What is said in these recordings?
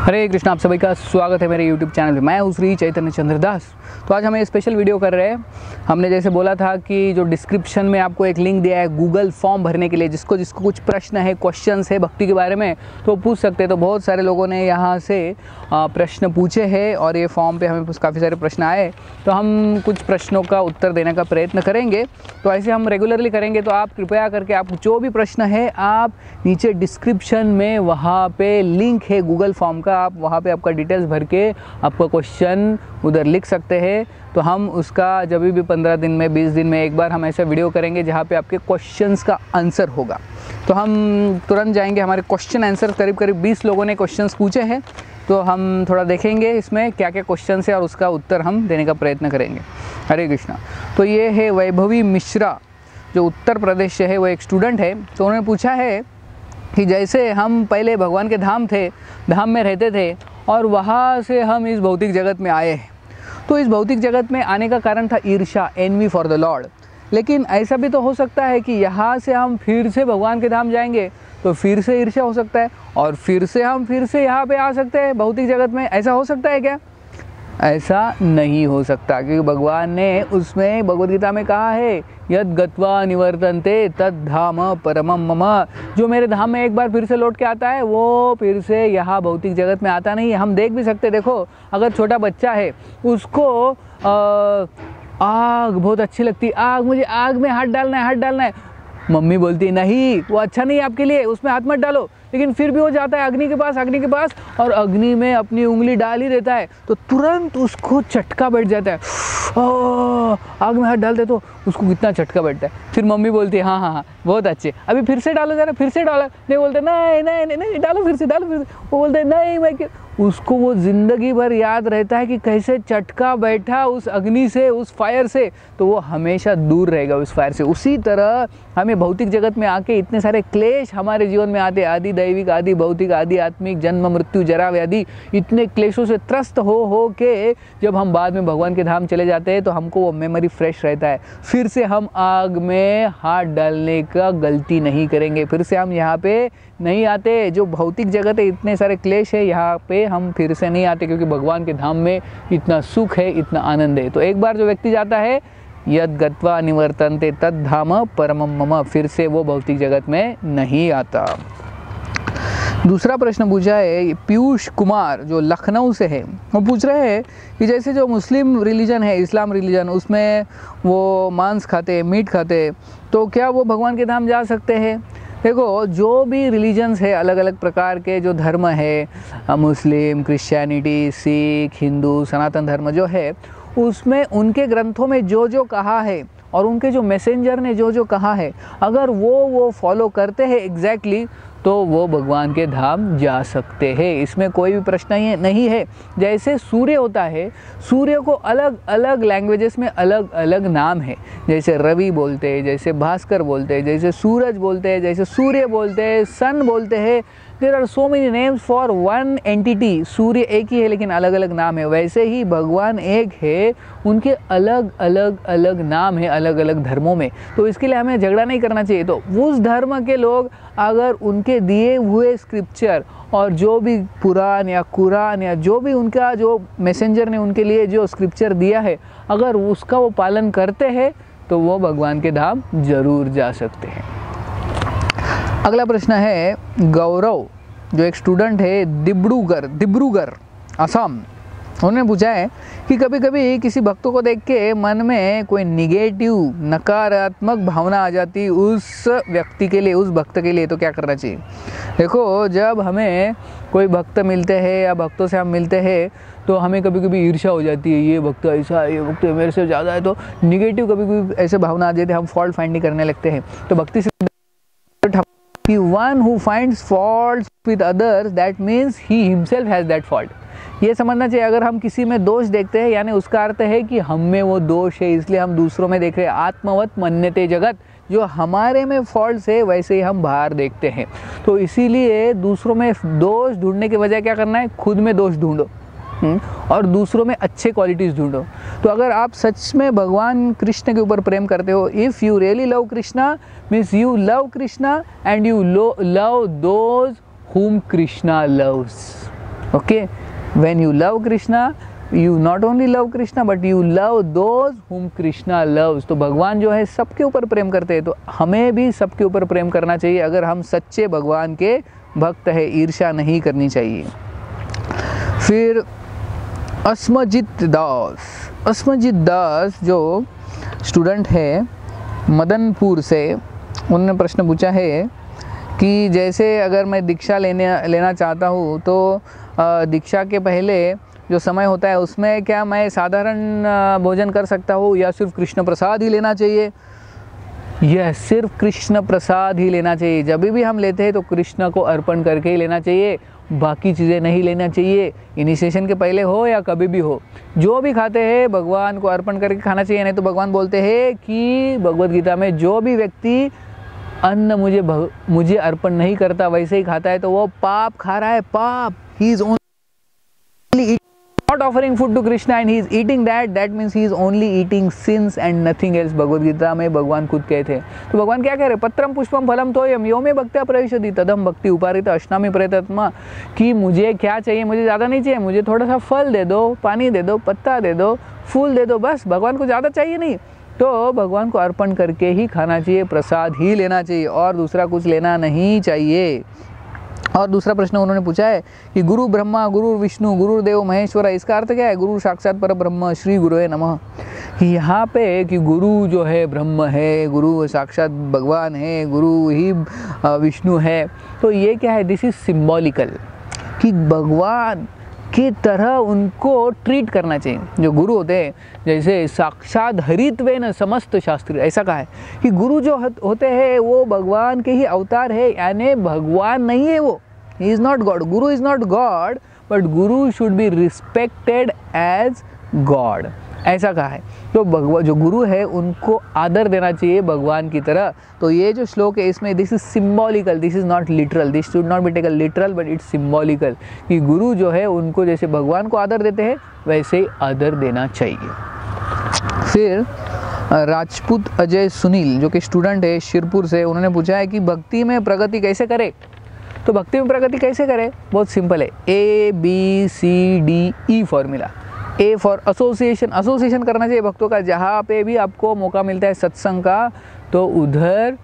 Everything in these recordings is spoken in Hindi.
हरे कृष्ण, आप सभी का स्वागत है मेरे YouTube चैनल पे। मैं हूँ श्री चैतन्य चंद्रदास। तो आज हम ये स्पेशल वीडियो कर रहे हैं। हमने जैसे बोला था कि जो डिस्क्रिप्शन में आपको एक लिंक दिया है गूगल फॉर्म भरने के लिए, जिसको कुछ प्रश्न है, क्वेश्चंस है भक्ति के बारे में, तो पूछ सकते हैं। तो बहुत सारे लोगों ने यहाँ से प्रश्न पूछे हैं और ये फॉर्म पे हमें काफ़ी सारे प्रश्न आए, तो हम कुछ प्रश्नों का उत्तर देने का प्रयत्न करेंगे। तो ऐसे हम रेगुलरली करेंगे। तो आप कृपया करके आप जो भी प्रश्न है आप नीचे डिस्क्रिप्शन में वहाँ पे लिंक है गूगल फॉर्म का, आप वहाँ पे आपका डिटेल्स भर के आपका क्वेश्चन उधर लिख सकते हैं। तो हम उसका जब भी 15 दिन में 20 दिन में एक बार हम ऐसा वीडियो करेंगे जहाँ पे आपके क्वेश्चंस का आंसर होगा। तो हम तुरंत जाएंगे। हमारे क्वेश्चन आंसर करीब 20 लोगों ने क्वेश्चंस पूछे हैं, तो हम थोड़ा देखेंगे इसमें क्या क्या क्वेश्चन है और उसका उत्तर हम देने का प्रयत्न करेंगे। हरे कृष्णा। तो ये है वैभवी मिश्रा, जो उत्तर प्रदेश से है, वो एक स्टूडेंट है। तो उन्होंने पूछा है कि जैसे हम पहले भगवान के धाम में रहते थे और वहाँ से हम इस भौतिक जगत में आए हैं, तो इस भौतिक जगत में आने का कारण था ईर्ष्या, एनवी फॉर द लॉर्ड। लेकिन ऐसा भी तो हो सकता है कि यहाँ से हम फिर से भगवान के धाम जाएंगे तो फिर से ईर्ष्या हो सकता है और फिर से हम यहाँ पे आ सकते हैं भौतिक जगत में। ऐसा हो सकता है क्या? ऐसा नहीं हो सकता, क्योंकि भगवान ने उसमें भगवद गीता में कहा है, यद गत्वा निवर्तन्ते तद धाम परमम मम। जो मेरे धाम में एक बार फिर से लौट के आता है वो फिर से यहाँ भौतिक जगत में आता नहीं है। हम देख भी सकते, देखो अगर छोटा बच्चा है उसको आग बहुत अच्छी लगती है, आग, मुझे आग में हाथ डालना है। मम्मी बोलती है नहीं, वो अच्छा नहीं है आपके लिए, उसमें हाथ मत डालो। लेकिन फिर भी वो जाता है अग्नि के पास और अग्नि में अपनी उंगली डाल ही देता है, तो तुरंत उसको चटका बैठ जाता है। आग में हाथ डालते तो उसको कितना चटका बैठता है। फिर मम्मी बोलती है हाँ बहुत अच्छे, अभी फिर से डालो जरा, फिर से डालो। नहीं बोलते नहीं डालो फिर से। वो बोलते नहीं मैं क्या। उसको वो ज़िंदगी भर याद रहता है कि कैसे चटका बैठा उस अग्नि से, उस फायर से, तो वो हमेशा दूर रहेगा उस फायर से। उसी तरह हमें भौतिक जगत में आके इतने सारे क्लेश हमारे जीवन में आते, आदि दैविक, आदि भौतिक, आदि आत्मिक, जन्म मृत्यु जरा व्याधि, इतने क्लेशों से त्रस्त हो के जब हम बाद में भगवान के धाम चले जाते हैं तो हमको वो मेमोरी फ्रेश रहता है। फिर से हम आग में हाथ डालने का गलती नहीं करेंगे, फिर से हम यहाँ पे नहीं आते। जो भौतिक जगत है, इतने सारे क्लेश है, यहाँ पे हम फिर से नहीं आते, क्योंकि भगवान के धाम में इतना सुख है, इतना आनंद है। तो एक बार जो व्यक्ति जाता है, यद गत्वा निवर्तन्ते तद धाम परमम मम, फिर से वो भौतिक जगत में नहीं आता। दूसरा प्रश्न पूछा है पीयूष कुमार, जो लखनऊ से है। वो पूछ रहे हैं कि जैसे जो मुस्लिम रिलीजन है, इस्लाम रिलीजन, उसमें वो मांस खाते, मीट खाते, तो क्या वो भगवान के धाम जा सकते हैं? देखो, जो भी रिलीजन्स है, अलग अलग प्रकार के जो धर्म है, मुस्लिम, क्रिश्चियनिटी, सिख, हिंदू, सनातन धर्म जो है, उसमें उनके ग्रंथों में जो कहा है और उनके जो मैसेंजर ने जो कहा है, अगर वो फॉलो करते हैं एग्जैक्टली, तो वो भगवान के धाम जा सकते हैं। इसमें कोई भी प्रश्न नहीं है। जैसे सूर्य होता है, सूर्य को अलग अलग लैंग्वेजेस में अलग अलग नाम है। जैसे रवि बोलते हैं, जैसे भास्कर बोलते हैं, जैसे सूरज बोलते हैं, जैसे सूर्य बोलते हैं, सन बोलते हैं। There are so many names for one entity. सूर्य एक ही है लेकिन अलग अलग नाम है। वैसे ही भगवान एक है, उनके अलग अलग नाम है अलग अलग धर्मों में। तो इसके लिए हमें झगड़ा नहीं करना चाहिए। तो उस धर्म के लोग अगर उनके दिए हुए स्क्रिप्चर और जो भी पुराण या कुरान या जो भी उनका जो मैसेंजर ने उनके लिए जो स्क्रिप्चर दिया है, अगर उसका वो पालन करते हैं तो वो भगवान के धाम जरूर जा सकते हैं। अगला प्रश्न है गौरव, जो एक स्टूडेंट है डिब्रूगढ़ असम। उन्होंने पूछा है कि कभी कभी किसी भक्तों को देख के मन में कोई निगेटिव, नकारात्मक भावना आ जाती उस व्यक्ति के लिए, उस भक्त के लिए, तो क्या करना चाहिए? देखो, जब हमें कोई भक्त मिलते हैं या भक्तों से हम मिलते हैं तो हमें कभी कभी ईर्ष्या हो जाती है, ये भक्त ऐसा है, ये भक्त मेरे से ज़्यादा है, तो निगेटिव कभी कभी ऐसे भावना आ जाती है, हम फॉल्ट फाइंडिंग करने लगते हैं। तो भक्ति से one who finds faults with others, that means he himself has that fault. ये समझना चाहिए। अगर हम किसी में दोष देखते हैं, यानी उसका अर्थ है कि हम में वो दोष है, इसलिए हम दूसरों में देख रहे हैं। आत्मवत मन्यते जगत, जो हमारे में फॉल्ट्स है वैसे ही हम बाहर देखते हैं। तो इसीलिए दूसरों में दोष ढूंढने के बजाय क्या करना है, खुद में दोष ढूंढो और दूसरों में अच्छे क्वालिटीज़ ढूंढो। तो अगर आप सच में भगवान कृष्ण के ऊपर प्रेम करते हो, if you really love Krishna means you love Krishna and you love those whom Krishna loves. Okay, when you love Krishna, you not only love Krishna but you love those हुम कृष्णा लव्स। तो भगवान जो है सबके ऊपर प्रेम करते हैं, तो हमें भी सबके ऊपर प्रेम करना चाहिए अगर हम सच्चे भगवान के भक्त है, ईर्ष्या नहीं करनी चाहिए। फिर अस्मजित दास जो स्टूडेंट है मदनपुर से, उन्होंने प्रश्न पूछा है कि जैसे अगर मैं दीक्षा लेना चाहता हूँ तो दीक्षा के पहले जो समय होता है उसमें क्या मैं साधारण भोजन कर सकता हूँ या सिर्फ कृष्ण प्रसाद ही लेना चाहिए? यह सिर्फ कृष्ण प्रसाद ही लेना चाहिए। जब भी हम लेते हैं तो कृष्ण को अर्पण करके ही लेना चाहिए, बाकी चीज़ें नहीं लेना चाहिए। इनिशिएशन के पहले हो या कभी भी हो, जो भी खाते हैं भगवान को अर्पण करके खाना चाहिए। नहीं तो भगवान बोलते हैं कि भगवद गीता में जो भी व्यक्ति अन्न मुझे अर्पण नहीं करता वैसे ही खाता है तो वो पाप खा रहा है, पाप। He is only not offering food to Krishna and he is eating that means he is only eating sins and nothing else। Bhagavad Gita में भगवान खुद कहते हैं। तो भगवान क्या कह रहे हैं? पत्रम पुष्पम फलम तोयम यो मे भक्त्या प्रविशति तदम भक्ति उपारित अश्नामी प्रेतात्मा। कि मुझे क्या चाहिए? मुझे ज़्यादा नहीं चाहिए, मुझे थोड़ा सा फल दे दो, पानी दे दो, पत्ता दे दो, फूल दे दो, बस। भगवान को ज़्यादा चाहिए नहीं। तो भगवान को अर्पण करके ही खाना चाहिए, प्रसाद ही लेना चाहिए और दूसरा कुछ लेना नहीं चाहिए। और दूसरा प्रश्न उन्होंने पूछा है कि गुरु ब्रह्मा, गुरु विष्णु, गुरुदेव महेश्वर, इसका अर्थ क्या है? गुरु साक्षात पर ब्रह्म, श्री गुरुवे नमः। यहाँ पे कि गुरु जो है ब्रह्म है, गुरु साक्षात भगवान है, गुरु ही विष्णु है, तो ये क्या है? दिस इज सिम्बॉलिकल कि भगवान की तरह उनको ट्रीट करना चाहिए। जो गुरु होते हैं जैसे साक्षात हरित्वेन समस्त शास्त्री, ऐसा कहा है कि गुरु जो होते हैं वो भगवान के ही अवतार है, यानी भगवान नहीं है वो, he is not God. Guru is not God but guru should be respected as God, ऐसा कहा है। तो भगवान जो गुरु है उनको आदर देना चाहिए भगवान की तरह। तो ये जो श्लोक है इसमें this is symbolical, this is not literal, this should not be taken literal but it's symbolical कि गुरु जो है उनको जैसे भगवान को आदर देते हैं वैसे ही आदर देना चाहिए। फिर राजपूत अजय सुनील जो कि स्टूडेंट है शिरपुर से, उन्होंने पूछा है कि भक्ति में प्रगति कैसे करें? तो भक्ति में प्रगति कैसे करें? बहुत सिंपल है, ABCDE formula. A for association, association करना चाहिए भक्तों का। जहाँ पे भी आपको मौका मिलता है सत्संग का तो उधर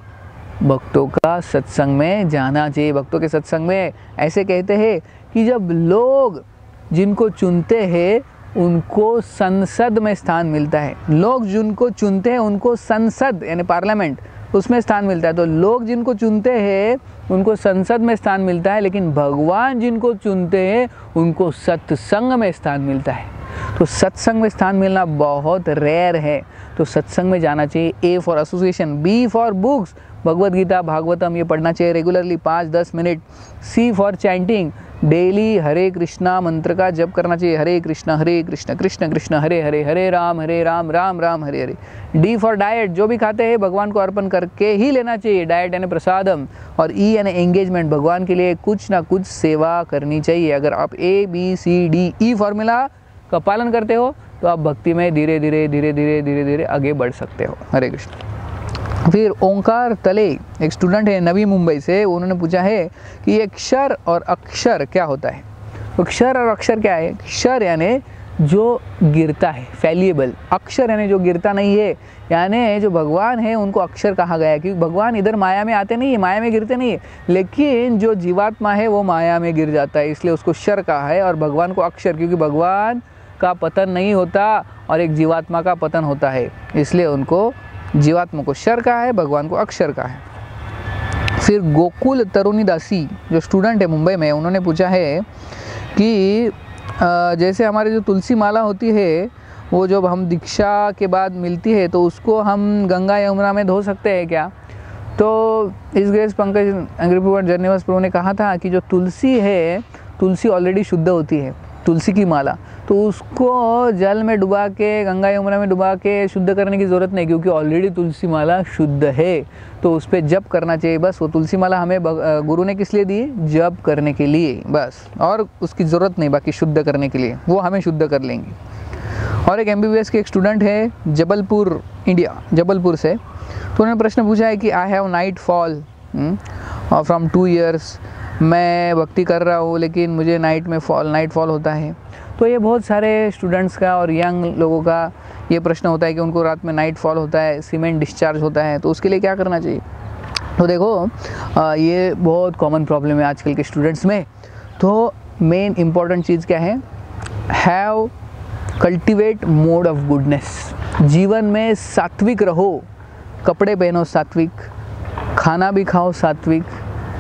भक्तों का सत्संग में जाना चाहिए। भक्तों के सत्संग में ऐसे कहते हैं कि जब लोग जिनको चुनते हैं उनको संसद में स्थान मिलता है। लोग जिनको चुनते हैं उनको संसद यानी पार्लियामेंट उसमें स्थान मिलता है। तो लोग जिनको चुनते हैं उनको संसद में स्थान मिलता है, लेकिन भगवान जिनको चुनते हैं उनको सत्संग में स्थान मिलता है। तो सत्संग में स्थान मिलना बहुत रेयर है, तो सत्संग में जाना चाहिए। A for association, B for books, Bhagavad Gita Bhagavatam ये पढ़ना चाहिए रेगुलरली 5-10 मिनट। C for chanting, daily Hare Krishna मंत्र का जप करना चाहिए, Hare Krishna Krishna Krishna Hare Hare, Hare Ram Ram Ram Hare Hare. D for diet, जो भी खाते हैं भगवान को अर्पण करके ही लेना चाहिए, डाइट यानी प्रसादम। और ई यानी एंगेजमेंट, भगवान के लिए कुछ ना कुछ सेवा करनी चाहिए। अगर आप ABCDE फॉर्मूला का पालन करते हो तो आप भक्ति में धीरे धीरे आगे बढ़ सकते हो। हरे कृष्ण। फिर ओंकार तले एक स्टूडेंट है नवी मुंबई से, उन्होंने पूछा है कि एक क्षर और अक्षर क्या होता है? तो क्षर और अक्षर क्या है? क्षर यानी जो गिरता है, फैलिएबल। अक्षर यानी जो गिरता नहीं है, यानी जो भगवान है उनको अक्षर कहा गया है क्योंकि भगवान इधर माया में आते नहीं है, माया में गिरते नहीं है, लेकिन जो जीवात्मा है वो माया में गिर जाता है, इसलिए उसको क्षर कहा है। और भगवान को अक्षर, क्योंकि भगवान का पतन नहीं होता और एक जीवात्मा का पतन होता है, इसलिए उनको जीवात्मा को क्षर कहा है, भगवान को अक्षर कहा है। फिर गोकुल तरुणी दासी जो स्टूडेंट है मुंबई में, उन्होंने पूछा है कि जैसे हमारी जो तुलसी माला होती है वो जब हम दीक्षा के बाद मिलती है तो उसको हम गंगा यमुना में धो सकते हैं क्या? तो इस ग्रेस पंकज अंग्रेजी जर्नीवास प्रभु ने कहा था कि जो तुलसी है, तुलसी ऑलरेडी शुद्ध होती है, तुलसी की माला, तो उसको जल में डुबा के, गंगा यमुना में डुबा के शुद्ध करने की ज़रूरत नहीं, क्योंकि ऑलरेडी तुलसी माला शुद्ध है। तो उस पर जप करना चाहिए बस। वो तुलसी माला हमें गुरु ने किस लिए दी? जप करने के लिए बस, और उसकी ज़रूरत नहीं बाकी शुद्ध करने के लिए, वो हमें शुद्ध कर लेंगे। और एक MBBS के एक स्टूडेंट है जबलपुर इंडिया, जबलपुर से, तो उन्होंने प्रश्न पूछा है कि I have night fall from 2 years मैं भक्ति कर रहा हूँ लेकिन मुझे नाइट फॉल होता है। तो ये बहुत सारे स्टूडेंट्स का और यंग लोगों का ये प्रश्न होता है कि उनको रात में नाइट फॉल होता है, सीमेंट डिस्चार्ज होता है, तो उसके लिए क्या करना चाहिए। तो देखो ये बहुत कॉमन प्रॉब्लम है आजकल के स्टूडेंट्स में। तो मेन इम्पॉर्टेंट चीज़ क्या है, have cultivate mode of goodness. जीवन में सात्विक रहो, कपड़े पहनो सात्विक, खाना भी खाओ सात्विक,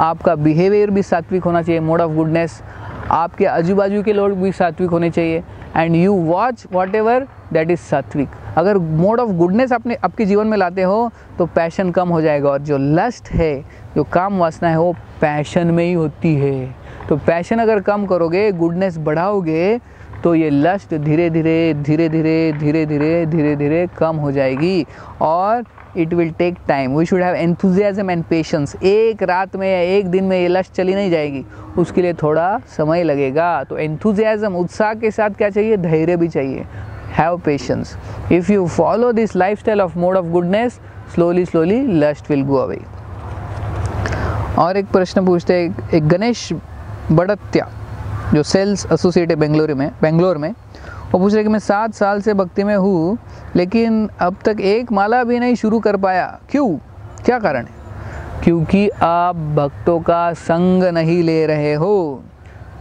आपका बिहेवियर भी सात्विक होना चाहिए, मोड ऑफ गुडनेस। आपके आजू बाजू के लोग भी सात्विक होने चाहिए, and you watch what ever that is सात्विक। अगर मोड ऑफ गुडनेस आपके जीवन में लाते हो तो पैशन कम हो जाएगा, और जो लस्ट है, जो काम वासना है, वो पैशन में ही होती है। तो पैशन अगर कम करोगे, गुडनेस बढ़ाओगे, तो ये लस्ट धीरे धीरे कम हो जाएगी, और it will take time. We should have enthusiasm and patience. एक रात में या एक दिन में ये लस्ट चली नहीं जाएगी, उसके लिए थोड़ा समय लगेगा। तो एंथुजियाज्म, उत्साह के साथ क्या चाहिए, धैर्य भी चाहिए। Have patience. If you follow this lifestyle of mode of goodness, slowly lust will go away. और एक प्रश्न पूछते हैं एक गणेश बड़त्या, जो सेल्स एसोसिएट है बेंगलोर में, वो पूछ रहे कि मैं 7 साल से भक्ति में हूँ लेकिन अब तक एक माला भी नहीं शुरू कर पाया, क्यों, क्या कारण है। क्योंकि आप भक्तों का संग नहीं ले रहे हो।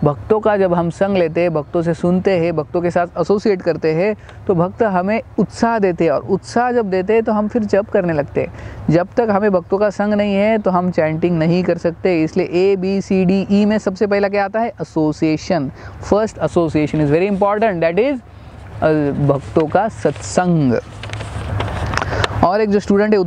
भक्तों का जब हम संग लेते हैं, भक्तों से सुनते हैं, भक्तों के साथ एसोसिएट करते हैं, तो भक्त हमें उत्साह देते हैं, और उत्साह जब देते हैं तो हम फिर जप करने लगते हैं। जब तक हमें भक्तों का संग नहीं है तो हम चैंटिंग नहीं कर सकते। इसलिए ABCDE में सबसे पहला क्या आता है, association. First association is very important, that is भक्तों का सत्संग। और एक जो स्टूडेंट है